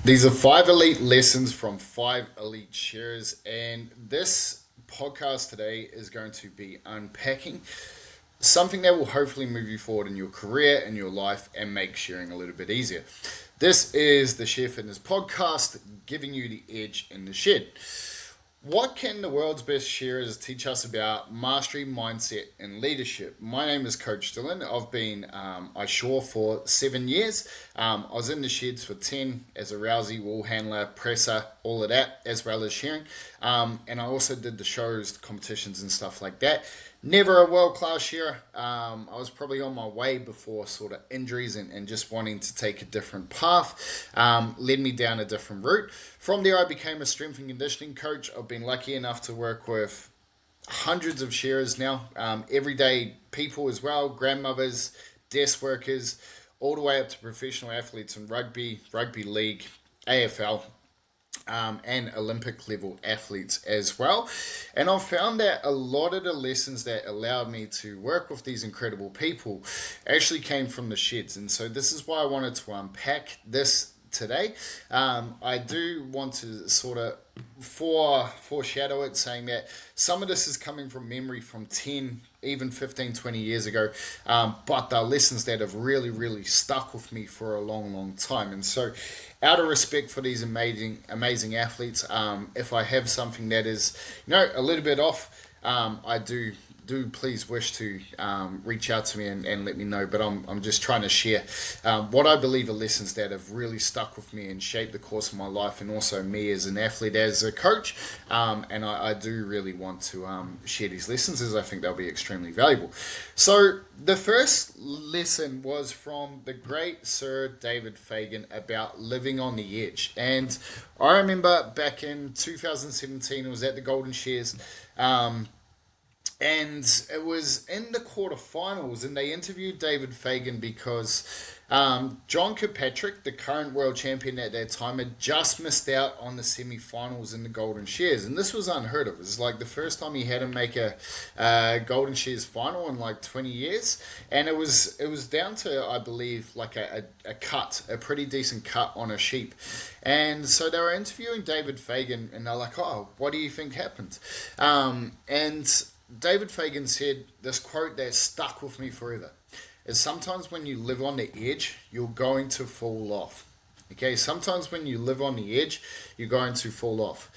These are 5 elite lessons from 5 elite shearers, and this podcast today is going to be unpacking something that will hopefully move you forward in your career and your life and make sharing a little bit easier. This is the Share Fitness Podcast, giving you the edge in the shed. What can the world's best sharers teach us about mastery, mindset, and leadership? My name is Coach Dylan. I've been I shore for 7 years. I was in the sheds for 10 as a rousey, wall handler, presser, all of that, as well as sharing. And I also did the shows, the competitions, and stuff like that. Never a world-class sharer. I was probably on my way before sort of injuries and just wanting to take a different path. Led me down a different route. From there, I became a strength and conditioning coach. I've been lucky enough to work with hundreds of sharers now, everyday people as well, grandmothers, desk workers, all the way up to professional athletes in rugby league, AFL, and Olympic level athletes as well. And I've found that a lot of the lessons that allowed me to work with these incredible people actually came from the sheds. And so this is why I wanted to unpack this today. I do want to sort of foreshadow it, saying that some of this is coming from memory from 10, even 15, 20 years ago, but they're lessons that have really stuck with me for a long time. And so out of respect for these amazing athletes, if I have something that is a little bit off, I do please wish to reach out to me and let me know. But I'm just trying to share what I believe are lessons that have really stuck with me and shaped the course of my life, and also me as an athlete, as a coach. And I do really want to share these lessons, as I think they'll be extremely valuable. So the first lesson was from the great Sir David Fagan about living on the edge. And I remember back in 2017, it was at the Golden Shears. And it was in the quarterfinals, and they interviewed David Fagan because John Kirkpatrick, the current world champion at that time, had just missed out on the semi-finals in the Golden Shears, and this was unheard of. It was like the first time he had to make a Golden Shears final in like 20 years, and it was down to, I believe, like a pretty decent cut on a sheep. And so they were interviewing David Fagan, and they're like, "Oh, what do you think happened?" And David Fagan said this quote that stuck with me forever: is sometimes when you live on the edge, you're going to fall off. Okay, sometimes when you live on the edge, you're going to fall off.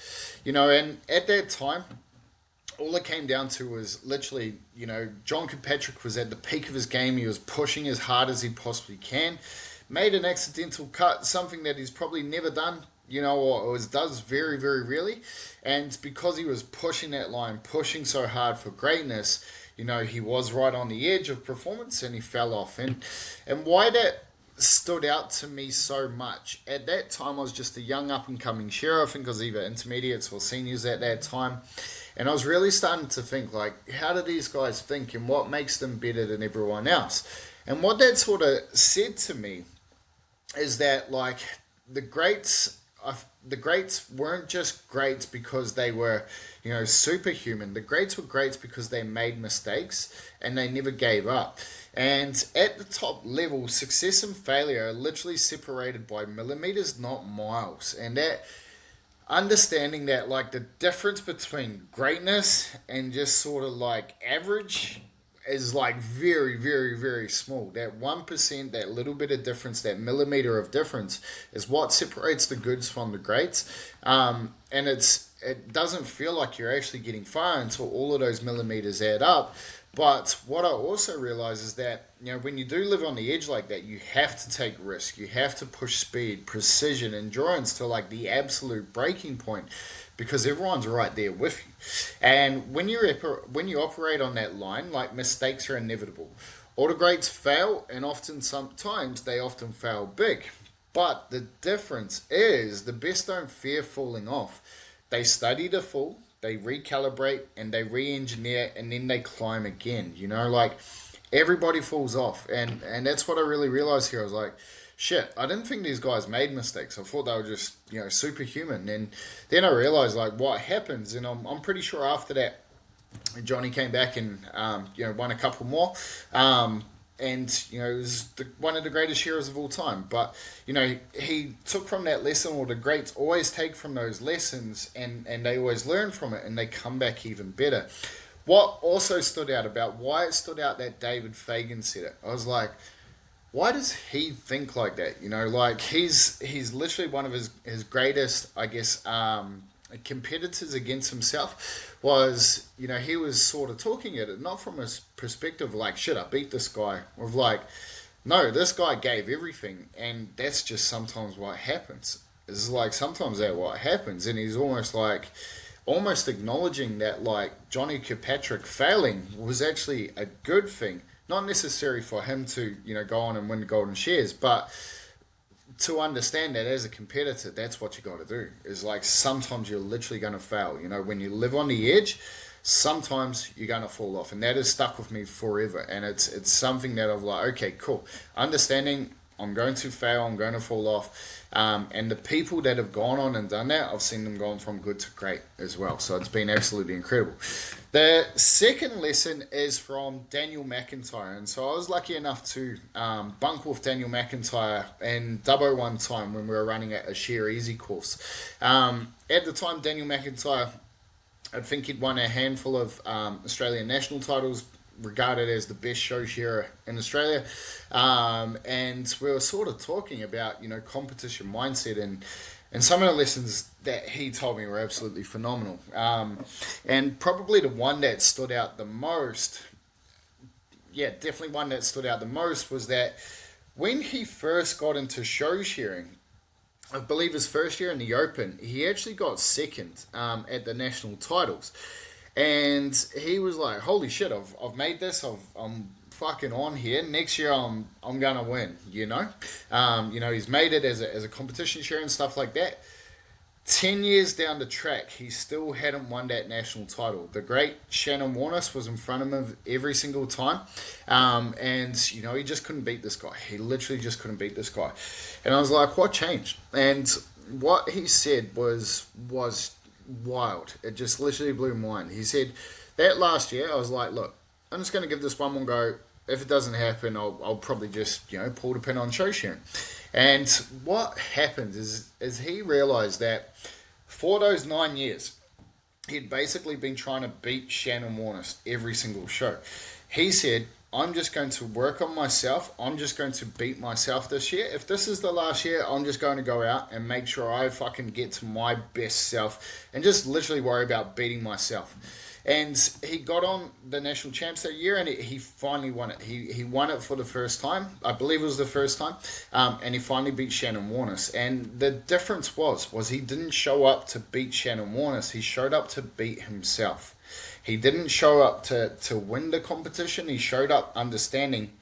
And at that time, all it came down to was literally, John Kirkpatrick was at the peak of his game. He was pushing as hard as he possibly can, made an accidental cut, something that he's probably never done, or does very rarely. And because he was pushing that line, pushing so hard for greatness, he was right on the edge of performance and he fell off. And why that stood out to me so much, at that time I was just a young up and coming sharer. I think I was either intermediates or seniors at that time. And I was really starting to think, like, how do these guys think and what makes them better than everyone else? And what that sort of said to me is that, like, the greats weren't just greats because they were, superhuman. The greats were greats because they made mistakes and they never gave up. And at the top level, success and failure are literally separated by millimeters, not miles. And that understanding that, like, the difference between greatness and just sort of like average is like very small. That 1%, that little bit of difference, that millimeter of difference is what separates the goods from the greats. And it doesn't feel like you're actually getting far until all of those millimeters add up. But what I also realize is that, when you do live on the edge like that, you have to take risk. You have to push speed, precision, endurance to like the absolute breaking point, because everyone's right there with you. And when you operate on that line, like, mistakes are inevitable. All the greats fail, and sometimes they often fail big. But the difference is the best don't fear falling off. They study to fall, they recalibrate, and they re-engineer, and then they climb again. Like, everybody falls off. And that's what I really realized here. I was like, shit, I didn't think these guys made mistakes. I thought they were just, superhuman. And then I realized, like, what happens. And I'm pretty sure after that, Johnny came back and, won a couple more. and he was one of the greatest shearers of all time. But he took from that lesson, or the greats always take from those lessons, and they always learn from it, and they come back even better. What also stood out about why it stood out that David Fagan said it, I was like, why does he think like that? Like he's literally one of his greatest, I guess, competitors against himself. Was he was sort of talking at it not from a perspective like, shit, I beat this guy, of like, no, this guy gave everything, and that's just sometimes what happens. It's like sometimes that what happens, and he's almost acknowledging that, like, Johnny Kirkpatrick failing was actually a good thing. Not necessary for him to, go on and win the Golden Shares, but to understand that as a competitor, that's what you got to do. Is like sometimes you're literally going to fail. When you live on the edge, sometimes you're going to fall off, and that has stuck with me forever. And it's something that I've like, okay, cool, understanding I'm going to fail, I'm going to fall off. And the people that have gone on and done that, I've seen them gone from good to great as well. So it's been absolutely incredible. The second lesson is from Daniel McIntyre. And so I was lucky enough to bunk with Daniel McIntyre in 001 time when we were running a Sheer Easy course. At the time, Daniel McIntyre, I think he'd won a handful of Australian national titles, regarded as the best show shearer in Australia. And we were sort of talking about, competition mindset, and some of the lessons that he told me were absolutely phenomenal. And probably the one that stood out the most, definitely one that stood out the most, was that when he first got into show shearing, I believe his first year in the Open, he actually got second at the national titles. And he was like, "Holy shit! I've made this. I'm fucking on here. Next year, I'm gonna win." He's made it as a competition share and stuff like that. 10 years down the track, he still hadn't won that national title. The great Shannon Warnes was in front of him every single time, and he just couldn't beat this guy. He literally just couldn't beat this guy. And I was like, "What changed?" And what he said was wild. It just literally blew my mind. He said that last year, I was like, look, I'm just going to give this one more go. If it doesn't happen, I'll probably just pull the pin on show sharing. And what happened is he realized that for those 9 years, he'd basically been trying to beat Shannon Warnes every single show. He said, I'm just going to work on myself. I'm just going to beat myself this year. If this is the last year, I'm just going to go out and make sure I fucking get to my best self and just literally worry about beating myself. And he got on the national champs that year, and he finally won it. He won it for the first time. I believe it was the first time. And he finally beat Shannon Warnes. And the difference was he didn't show up to beat Shannon Warnes. He showed up to beat himself. He didn't show up to win the competition. He showed up understanding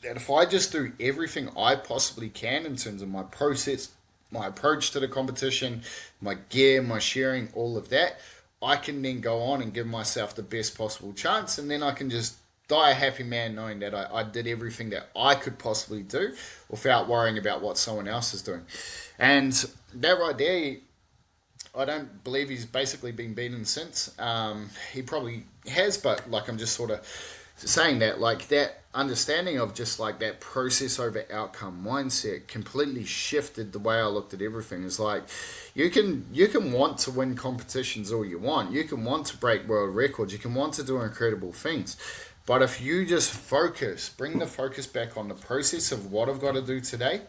that if I just do everything I possibly can in terms of my process, my approach to the competition, my gear, my sharing, all of that, I can then go on and give myself the best possible chance, and then I can just die a happy man knowing that I did everything that I could possibly do without worrying about what someone else is doing. And that right there, I don't believe he's basically been beaten since. He probably has, but like I'm just sort of saying that, like that understanding of just like that process over outcome mindset completely shifted the way I looked at everything. It's like you can want to win competitions all you want. You can want to break world records. You can want to do incredible things. But if you just bring the focus back on the process of what I've got to do today,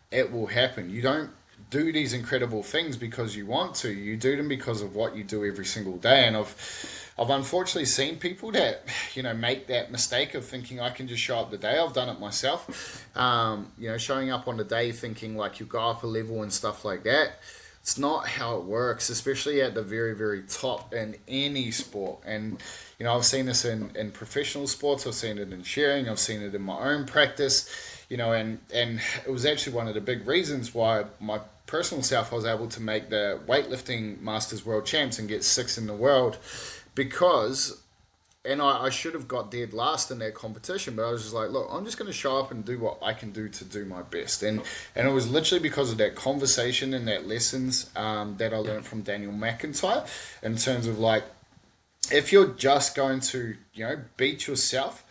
it will happen. You don't do these incredible things because you want to. You do them because of what you do every single day. And I've unfortunately seen people that make that mistake of thinking I can just show up the day. I've done it myself. Showing up on the day thinking like you go up a level and stuff like that. It's not how it works, especially at the very, very top in any sport. And I've seen this in professional sports. I've seen it in sharing. I've seen it in my own practice. And it was actually one of the big reasons why my personal self, I was able to make the weightlifting Masters World Champs and get 6th in the world because, and I should have got dead last in that competition, but I was just like, look, I'm just going to show up and do what I can do to do my best. And it was literally because of that conversation and that lessons that I learned from Daniel McIntyre in terms of like, if you're just going to, beat yourself,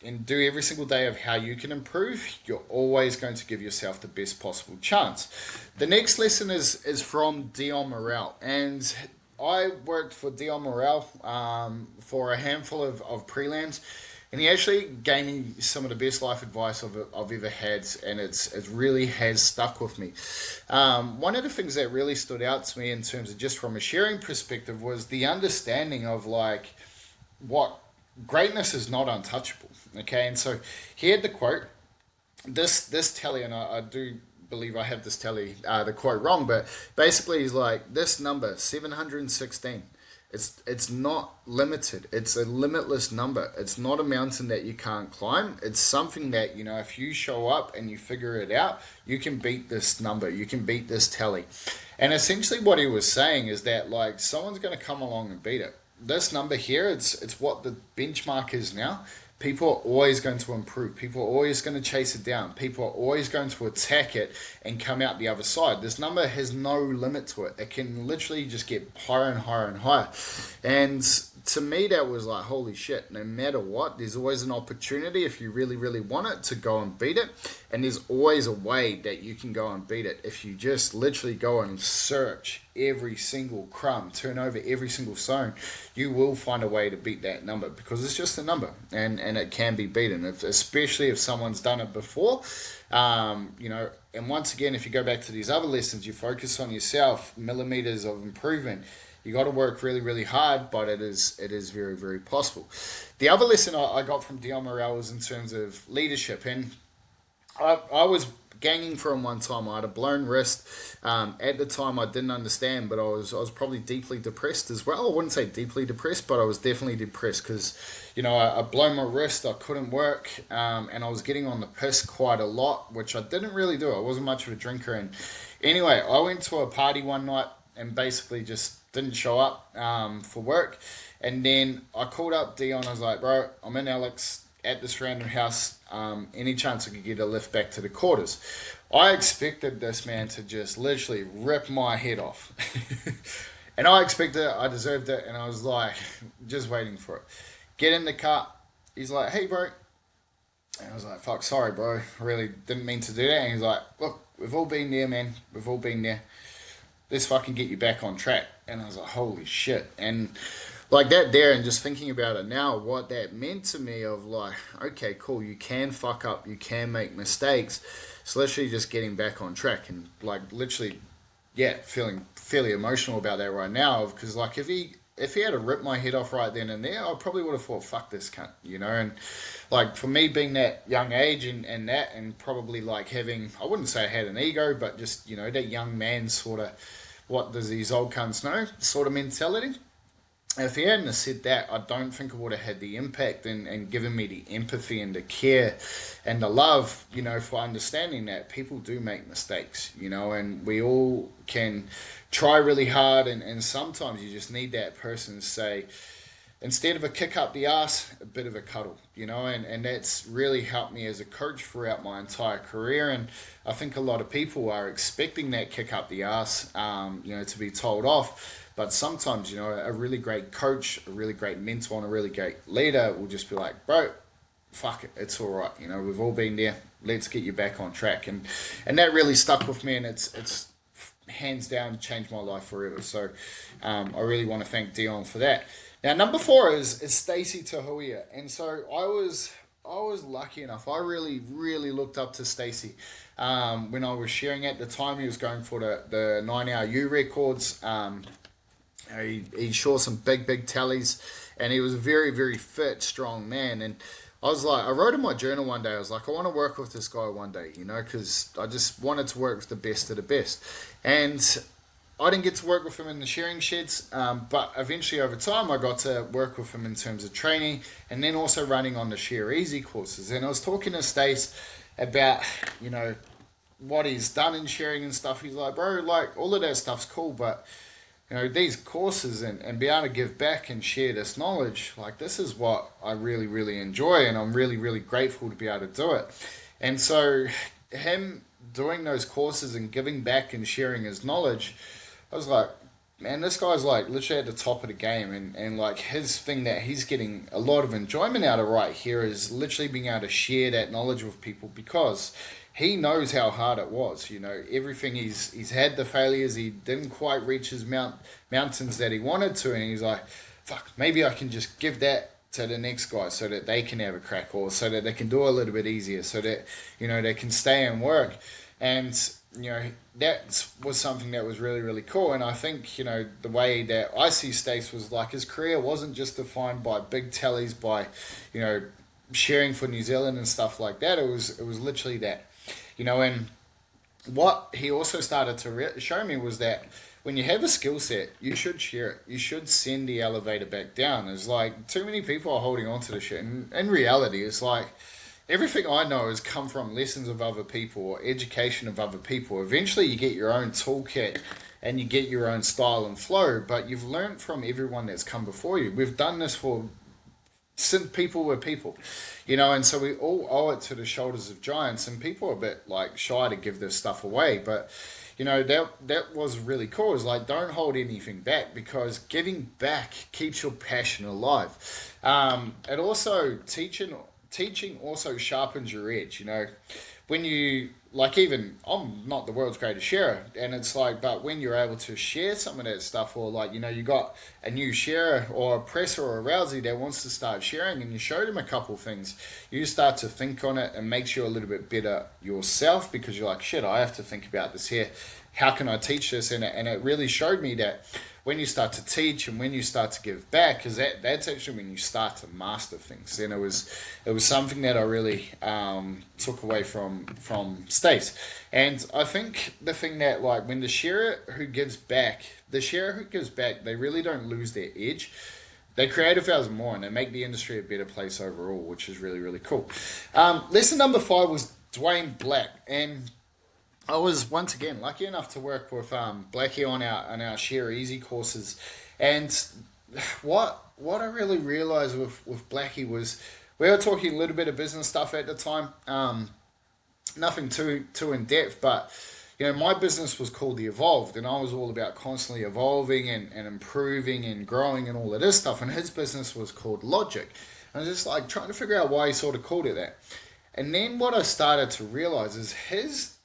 and do every single day of how you can improve, you're always going to give yourself the best possible chance. The next lesson is from Dion Morel, and I worked for Dion Morel for a handful of pre-lands, and he actually gave me some of the best life advice I've ever had, and it really has stuck with me. One of the things that really stood out to me in terms of just from a sharing perspective was the understanding of like what greatness is not untouchable. Okay, and so he had the quote. This telly, and I do believe I have this telly the quote wrong, but basically he's like this number 716. It's not limited. It's a limitless number. It's not a mountain that you can't climb. It's something that if you show up and you figure it out, you can beat this number. You can beat this telly. And essentially, what he was saying is that like someone's going to come along and beat it. This number here, it's what the benchmark is now. People are always going to improve. People are always going to chase it down. People are always going to attack it and come out the other side. This number has no limit to it. It can literally just get higher and higher and higher. And to me, that was like, holy shit, no matter what, there's always an opportunity if you really, really want it to go and beat it. And there's always a way that you can go and beat it if you just literally go and search every single crumb, turn over every single stone. You will find a way to beat that number because it's just a number and it can be beaten, especially if someone's done it before. And once again, if you go back to these other lessons, you focus on yourself, millimeters of improvement. You got to work really, really hard, but it is very, very possible. The other lesson I got from Dion Morel was in terms of leadership, and I was ganging for him one time. I had a blown wrist. At the time, I didn't understand, but I was probably deeply depressed as well. I wouldn't say deeply depressed, but I was definitely depressed because, I blown my wrist. I couldn't work, and I was getting on the piss quite a lot, which I didn't really do. I wasn't much of a drinker, and anyway, I went to a party one night and basically just didn't show up for work, and then I called up Dion. I was like, bro, I'm in Alex at this random house. Any chance I could get a lift back to the quarters? I expected this man to just literally rip my head off. And I expected it, I deserved it, and I was like, just waiting for it. Get in the car. He's like, hey, bro. And I was like, fuck, sorry, bro. I really didn't mean to do that. And he's like, look, we've all been there, man. We've all been there. Let's fucking get you back on track. And I was like, holy shit. And like that there, and just thinking about it now, what that meant to me of like, okay, cool, you can fuck up, you can make mistakes. It's literally just getting back on track, and like literally, yeah, feeling fairly emotional about that right now, because like if he had to rip my head off right then and there, I probably would have thought, fuck this cunt, and like for me being that young age and probably like having, I wouldn't say I had an ego, but just, that young man sort of, what does these old cunts know sort of mentality. If he hadn't have said that, I don't think it would have had the impact and given me the empathy and the care and the love, for understanding that people do make mistakes, and we all can try really hard, and sometimes you just need that person to say, instead of a kick up the ass, a bit of a cuddle, and that's really helped me as a coach throughout my entire career. And I think a lot of people are expecting that kick up the ass, to be told off. But sometimes, a really great coach, a really great mentor, and a really great leader will just be like, bro, fuck it, it's all right. We've all been there. Let's get you back on track. And that really stuck with me, and it's hands down changed my life forever. So I really want to thank Dion for that. Now, number 4 is Stacey Tahuya. And so I was lucky enough. I really, really looked up to Stacey. When I was sharing at the time, he was going for the 9-hour U records. He saw some big tallies, and he was a very, very fit, strong man. And I was like, I wrote in my journal one day, I was like, I want to work with this guy one day, because I just wanted to work with the best of the best. And I didn't get to work with him in the shearing sheds, but eventually over time I got to work with him in terms of training and then also running on the Shear Easy courses. And I was talking to Stace about, what he's done in shearing and stuff. He's like, bro, like all of that stuff's cool, but these courses and be able to give back and share this knowledge, like this is what I really, really enjoy, and I'm really, really grateful to be able to do it. And so him doing those courses and giving back and sharing his knowledge, I was like, man, this guy's like literally at the top of the game, and like his thing that he's getting a lot of enjoyment out of right here is literally being able to share that knowledge with people because he knows how hard it was. You know, everything he's had the failures, he didn't quite reach his mountains that he wanted to, and he's like, fuck, maybe I can just give that to the next guy so that they can have a crack or so that they can do it a little bit easier so that they can stay and work. And that was something that was really really cool. And I think the way that I see Stace was like his career wasn't just defined by big tallies, by you know sharing for New Zealand and stuff like that. It was literally that. And what he also started to show me was that when you have a skill set, you should share it. You should send the elevator back down. It's like too many people are holding on to the shit. And in reality, it's like everything I know has come from lessons of other people or education of other people. Eventually, you get your own toolkit and you get your own style and flow, but you've learned from everyone that's come before you. We've done this for since people were people, and so we all owe it to the shoulders of giants. And people are a bit like shy to give this stuff away, but that was really cool. It's like don't hold anything back because giving back keeps your passion alive. It also teaching also sharpens your edge. When you like, even I'm not the world's greatest sharer, and it's like, but when you're able to share some of that stuff, or like you got a new sharer or a presser or a rousey that wants to start sharing, and you show them a couple things, you start to think on it and makes you a little bit better yourself because you're like, shit, I have to think about this here. How can I teach this? And it really showed me that when you start to teach and when you start to give back, because that's actually when you start to master things. And it was something that I really took away from Stace. And I think the thing that, like, when the sharer who gives back, they really don't lose their edge. They create 1,000 more and they make the industry a better place overall, which is really, really cool. Lesson number 5 was Dwayne Black. And I was once again lucky enough to work with Blackie on our Share Easy courses, and what I really realized with Blackie was we were talking a little bit of business stuff at the time, nothing too in depth, but my business was called The Evolved, and I was all about constantly evolving and improving and growing and all of this stuff, and his business was called Logic. I was just like trying to figure out why he sort of called it that, and then what I started to realize is his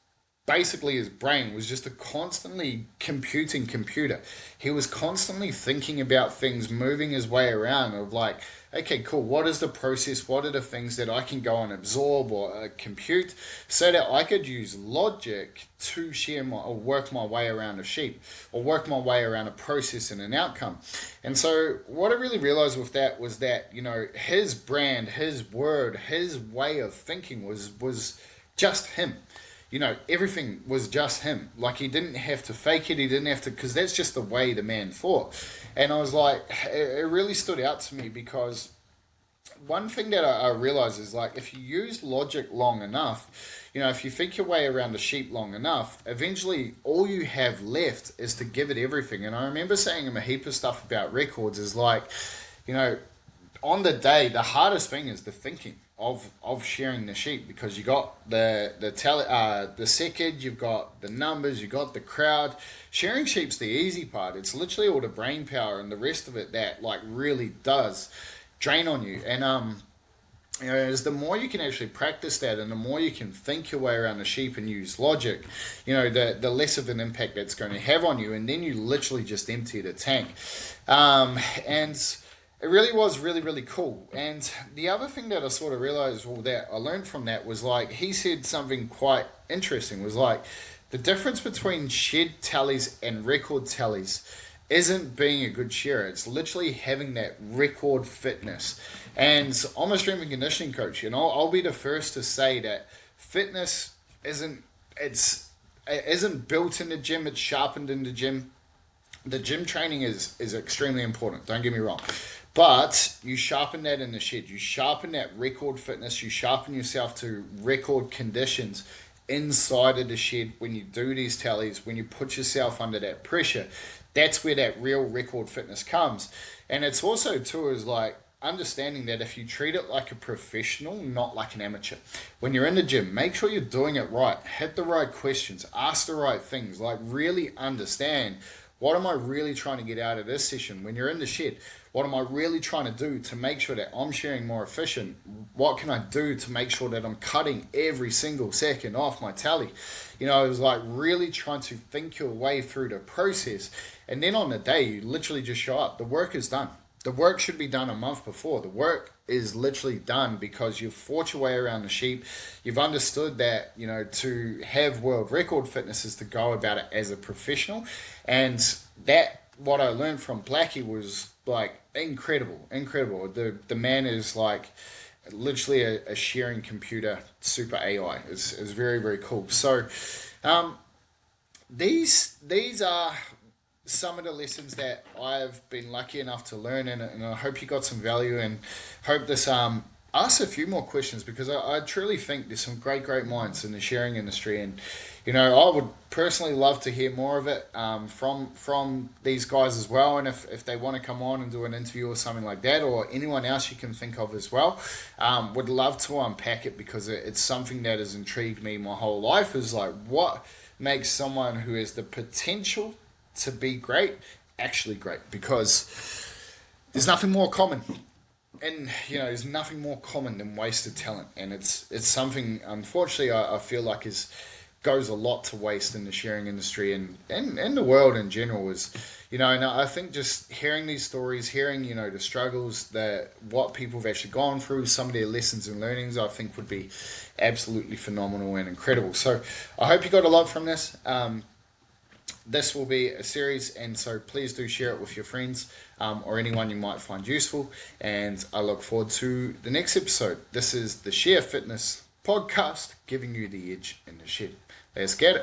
brain was just a constantly computing computer. He was constantly thinking about things, moving his way around of like, okay, cool, what is the process? What are the things that I can go and absorb or compute so that I could use logic to share or work my way around a sheep or work my way around a process and an outcome. And so what I really realized with that was that, his brand, his word, his way of thinking was just him. Everything was just him. Like, he didn't have to fake it. He didn't have to, because that's just the way the man thought. And I was like, it really stood out to me because one thing that I realized is like, if you use logic long enough, if you think your way around a sheep long enough, eventually all you have left is to give it everything. And I remember saying him a heap of stuff about records is like, you know, on the day, the hardest thing is the thinking of sharing the sheep because you got the second, you've got the numbers, you got the crowd. Sharing sheep's the easy part. It's literally all the brain power and the rest of it that like really does drain on you. And is the more you can actually practice that and the more you can think your way around the sheep and use logic, the less of an impact that's going to have on you. And then you literally just empty the tank. And it really was really, really cool. And the other thing that I sort of realized, that I learned from that was like, he said something quite interesting, was like, the difference between shed tallies and record tallies isn't being a good sharer. It's literally having that record fitness. And I'm a strength and conditioning coach, and I'll be the first to say that fitness isn't built in the gym, it's sharpened in the gym. The gym training is extremely important, don't get me wrong. But you sharpen that in the shed. You sharpen that record fitness. You sharpen yourself to record conditions inside of the shed when you do these tallies, when you put yourself under that pressure. That's where that real record fitness comes. And it's also, too, is like understanding that if you treat it like a professional, not like an amateur. When you're in the gym, make sure you're doing it right. Hit the right questions. Ask the right things. Like really understand What am I really trying to get out of this session? When you're in the shed, what am I really trying to do to make sure that I'm shearing more efficient? What can I do to make sure that I'm cutting every single second off my tally? You know, it was like really trying to think your way through the process. And then on the day, you literally just show up. The work is done. The work should be done a month before. The work is literally done because you've fought your way around the sheep. You've understood that, you know, to have world record fitness is to go about it as a professional. And that, what I learned from Blackie was like incredible, incredible. The man is like literally a sharing computer, super AI. It's very, very cool. So um, these are some of the lessons that I've been lucky enough to learn, and I hope you got some value, and hope this ask a few more questions, because I truly think there's some great minds in the sharing industry, and you know, I would personally love to hear more of it from these guys as well. And if they want to come on and do an interview or something like that, or anyone else you can think of as well, would love to unpack it, because it's something that has intrigued me my whole life. Is like, what makes someone who has the potential to be great actually great? Because there's nothing more common, and you know, there's nothing more common than wasted talent, and it's something, unfortunately, I feel like is goes a lot to waste in the sharing industry, and the world in general. Is, you know, and I think just hearing these stories, hearing, you know, the struggles, that what people have actually gone through, some of their lessons and learnings, I think would be absolutely phenomenal and incredible. So I hope you got a lot from this. This will be a series, and so please do share it with your friends, or anyone you might find useful. And I look forward to the next episode. This is the Share Fitness podcast, giving you the edge in the shed. Let's get it.